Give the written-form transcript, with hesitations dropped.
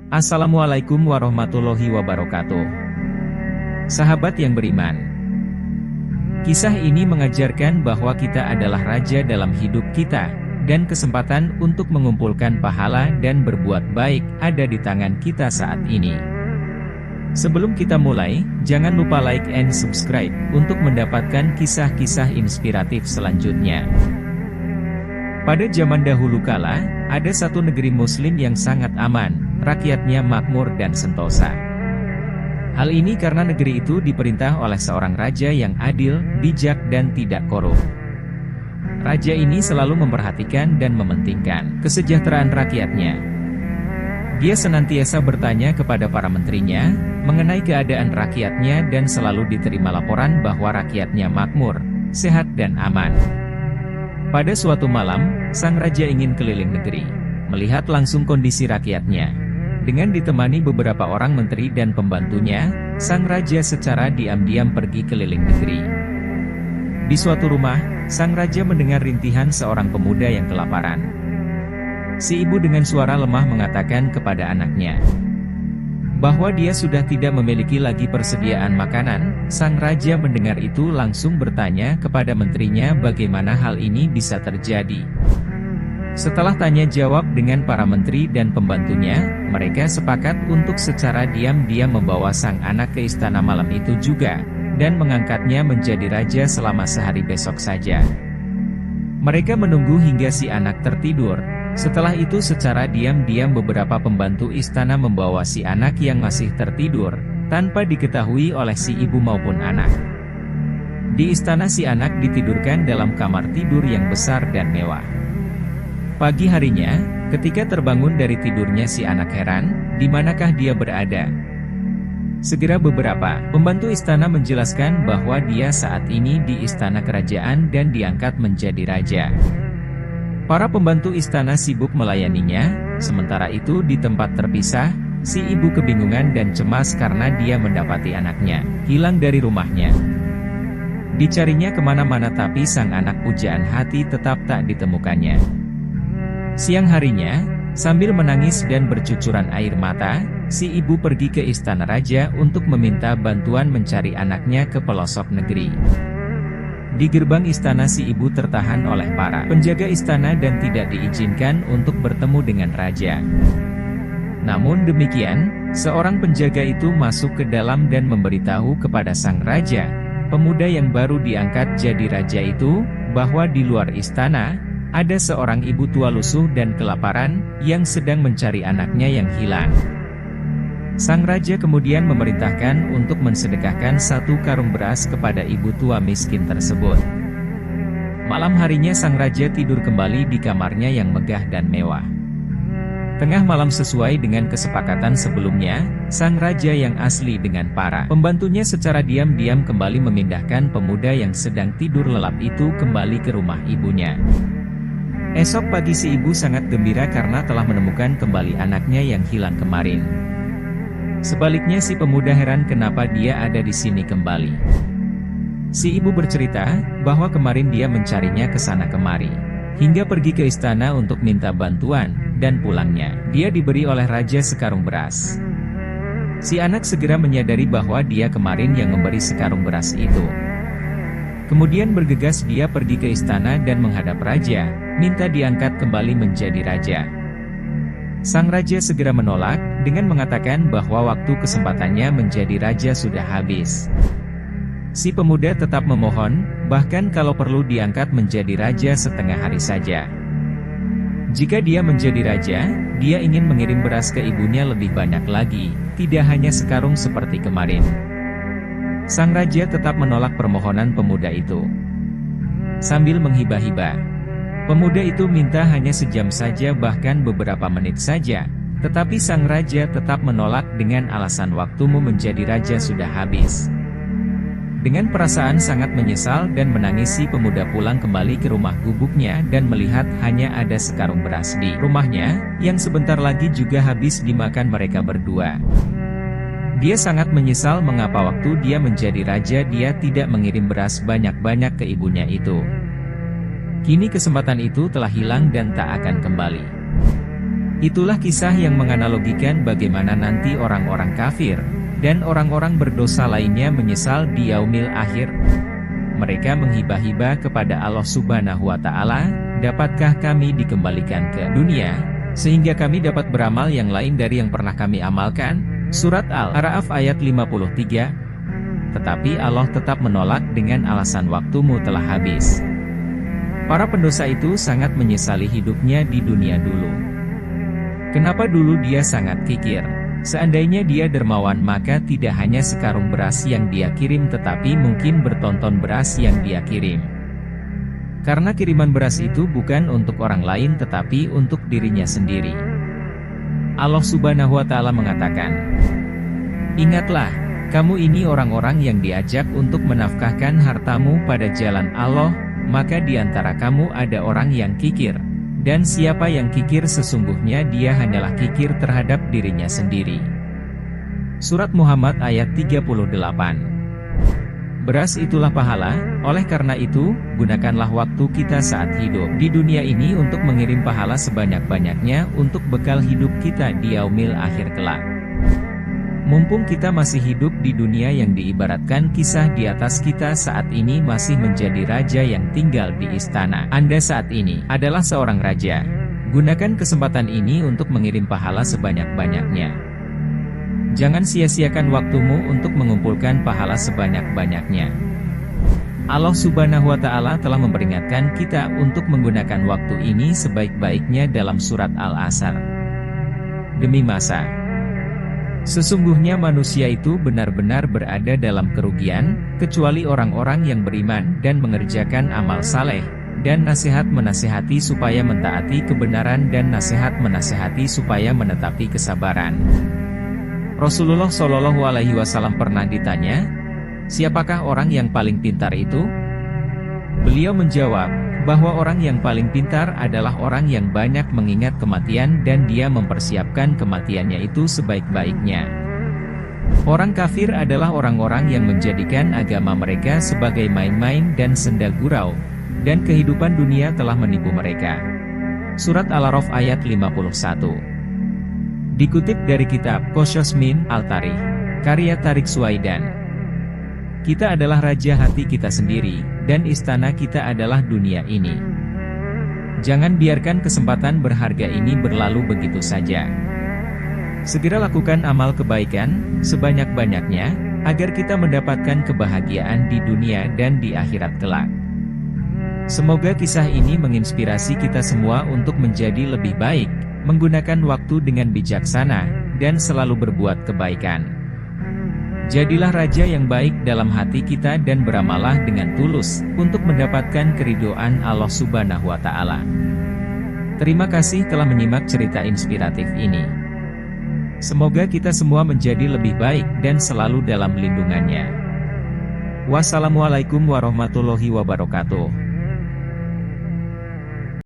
Assalamualaikum warahmatullahi wabarakatuh. Sahabat yang beriman, kisah ini mengajarkan bahwa kita adalah raja dalam hidup kita, dan kesempatan untuk mengumpulkan pahala dan berbuat baik ada di tangan kita saat ini. Sebelum kita mulai, jangan lupa like and subscribe untuk mendapatkan kisah-kisah inspiratif selanjutnya. Pada zaman dahulu kala, ada satu negeri muslim yang sangat aman, rakyatnya makmur dan sentosa. Hal ini karena negeri itu diperintah oleh seorang raja yang adil, bijak dan tidak korup. Raja ini selalu memperhatikan dan mementingkan kesejahteraan rakyatnya. Dia senantiasa bertanya kepada para menterinya mengenai keadaan rakyatnya dan selalu diterima laporan bahwa rakyatnya makmur, sehat dan aman. Pada suatu malam, sang raja ingin keliling negeri, melihat langsung kondisi rakyatnya. Dengan ditemani beberapa orang menteri dan pembantunya, sang raja secara diam-diam pergi keliling negeri. Di suatu rumah, sang raja mendengar rintihan seorang pemuda yang kelaparan. Si ibu dengan suara lemah mengatakan kepada anaknya bahwa dia sudah tidak memiliki lagi persediaan makanan. Sang raja mendengar itu langsung bertanya kepada menterinya bagaimana hal ini bisa terjadi. Setelah tanya jawab dengan para menteri dan pembantunya, mereka sepakat untuk secara diam-diam membawa sang anak ke istana malam itu juga, dan mengangkatnya menjadi raja selama sehari besok saja. Mereka menunggu hingga si anak tertidur. Setelah itu secara diam-diam beberapa pembantu istana membawa si anak yang masih tertidur, tanpa diketahui oleh si ibu maupun anak. Di istana si anak ditidurkan dalam kamar tidur yang besar dan mewah. Pagi harinya, ketika terbangun dari tidurnya si anak heran, di manakah dia berada? Segera beberapa pembantu istana menjelaskan bahwa dia saat ini di istana kerajaan dan diangkat menjadi raja. Para pembantu istana sibuk melayaninya, sementara itu di tempat terpisah, si ibu kebingungan dan cemas karena dia mendapati anaknya hilang dari rumahnya. Dicarinya kemana-mana tapi sang anak pujaan hati tetap tak ditemukannya. Siang harinya, sambil menangis dan bercucuran air mata, si ibu pergi ke istana raja untuk meminta bantuan mencari anaknya ke pelosok negeri. Di gerbang istana si ibu tertahan oleh para penjaga istana dan tidak diizinkan untuk bertemu dengan raja. Namun demikian, seorang penjaga itu masuk ke dalam dan memberitahu kepada sang raja, pemuda yang baru diangkat jadi raja itu, bahwa di luar istana, ada seorang ibu tua lusuh dan kelaparan, yang sedang mencari anaknya yang hilang. Sang raja kemudian memerintahkan untuk mensedekahkan 1 karung beras kepada ibu tua miskin tersebut. Malam harinya sang raja tidur kembali di kamarnya yang megah dan mewah. Tengah malam sesuai dengan kesepakatan sebelumnya, sang raja yang asli dengan para pembantunya secara diam-diam kembali memindahkan pemuda yang sedang tidur lelap itu kembali ke rumah ibunya. Esok pagi si ibu sangat gembira karena telah menemukan kembali anaknya yang hilang kemarin. Sebaliknya si pemuda heran kenapa dia ada di sini kembali. Si ibu bercerita bahwa kemarin dia mencarinya ke sana kemari, hingga pergi ke istana untuk minta bantuan, dan pulangnya dia diberi oleh raja sekarung beras. Si anak segera menyadari bahwa dia kemarin yang memberi sekarung beras itu. Kemudian bergegas dia pergi ke istana dan menghadap raja, minta diangkat kembali menjadi raja. Sang raja segera menolak, dengan mengatakan bahwa waktu kesempatannya menjadi raja sudah habis. Si pemuda tetap memohon, bahkan kalau perlu diangkat menjadi raja setengah hari saja. Jika dia menjadi raja, dia ingin mengirim beras ke ibunya lebih banyak lagi, tidak hanya sekarung seperti kemarin. Sang raja tetap menolak permohonan pemuda itu. Sambil menghibah-hibah, pemuda itu minta hanya sejam saja bahkan beberapa menit saja, tetapi sang raja tetap menolak dengan alasan waktumu menjadi raja sudah habis. Dengan perasaan sangat menyesal dan menangis si pemuda pulang kembali ke rumah gubuknya dan melihat hanya ada sekarung beras di rumahnya, yang sebentar lagi juga habis dimakan mereka berdua. Dia sangat menyesal mengapa waktu dia menjadi raja dia tidak mengirim beras banyak-banyak ke ibunya itu. Kini kesempatan itu telah hilang dan tak akan kembali. Itulah kisah yang menganalogikan bagaimana nanti orang-orang kafir dan orang-orang berdosa lainnya menyesal di yaumil akhir. Mereka menghibah-hibah kepada Allah Subhanahu wa Ta'ala, "Dapatkah kami dikembalikan ke dunia, sehingga kami dapat beramal yang lain dari yang pernah kami amalkan?" Surat Al-A'raf ayat 53. Tetapi Allah tetap menolak dengan alasan waktumu telah habis. Para pendosa itu sangat menyesali hidupnya di dunia dulu. Kenapa dulu dia sangat kikir? Seandainya dia dermawan, maka tidak hanya sekarung beras yang dia kirim, tetapi mungkin bertonton beras yang dia kirim. Karena kiriman beras itu bukan untuk orang lain tetapi untuk dirinya sendiri. Allah Subhanahu wa Ta'ala mengatakan, "Ingatlah, kamu ini orang-orang yang diajak untuk menafkahkan hartamu pada jalan Allah, maka di antara kamu ada orang yang kikir. Dan siapa yang kikir sesungguhnya dia hanyalah kikir terhadap dirinya sendiri." Surat Muhammad ayat 38. Beras itulah pahala, oleh karena itu, gunakanlah waktu kita saat hidup di dunia ini untuk mengirim pahala sebanyak-banyaknya untuk bekal hidup kita di yaumil akhir kelak. Mumpung kita masih hidup di dunia yang diibaratkan kisah di atas, kita saat ini masih menjadi raja yang tinggal di istana. Anda saat ini adalah seorang raja. Gunakan kesempatan ini untuk mengirim pahala sebanyak-banyaknya. Jangan sia-siakan waktumu untuk mengumpulkan pahala sebanyak-banyaknya. Allah Subhanahu wa Ta'ala telah memperingatkan kita untuk menggunakan waktu ini sebaik-baiknya dalam surat Al-Asr. Demi masa, sesungguhnya manusia itu benar-benar berada dalam kerugian, kecuali orang-orang yang beriman dan mengerjakan amal saleh, dan nasihat menasihati supaya mentaati kebenaran, dan nasihat menasihati supaya menetapi kesabaran. Rasulullah Shallallahu Alaihi Wasallam pernah ditanya, "Siapakah orang yang paling pintar itu?" Beliau menjawab, bahwa orang yang paling pintar adalah orang yang banyak mengingat kematian dan dia mempersiapkan kematiannya itu sebaik-baiknya. Orang kafir adalah orang-orang yang menjadikan agama mereka sebagai main-main dan senda gurau, dan kehidupan dunia telah menipu mereka. Surat Al-A'raf ayat 51. Dikutip dari kitab Qasas min Al-Tarikh, karya Tariq Suwaidan. Kita adalah raja hati kita sendiri, dan istana kita adalah dunia ini. Jangan biarkan kesempatan berharga ini berlalu begitu saja. Segera lakukan amal kebaikan sebanyak-banyaknya, agar kita mendapatkan kebahagiaan di dunia dan di akhirat kelak. Semoga kisah ini menginspirasi kita semua untuk menjadi lebih baik, menggunakan waktu dengan bijaksana, dan selalu berbuat kebaikan. Jadilah raja yang baik dalam hati kita dan beramalah dengan tulus, untuk mendapatkan keridhaan Allah Subhanahu wa Ta'ala. Terima kasih telah menyimak cerita inspiratif ini. Semoga kita semua menjadi lebih baik dan selalu dalam lindungannya. Wassalamualaikum warahmatullahi wabarakatuh.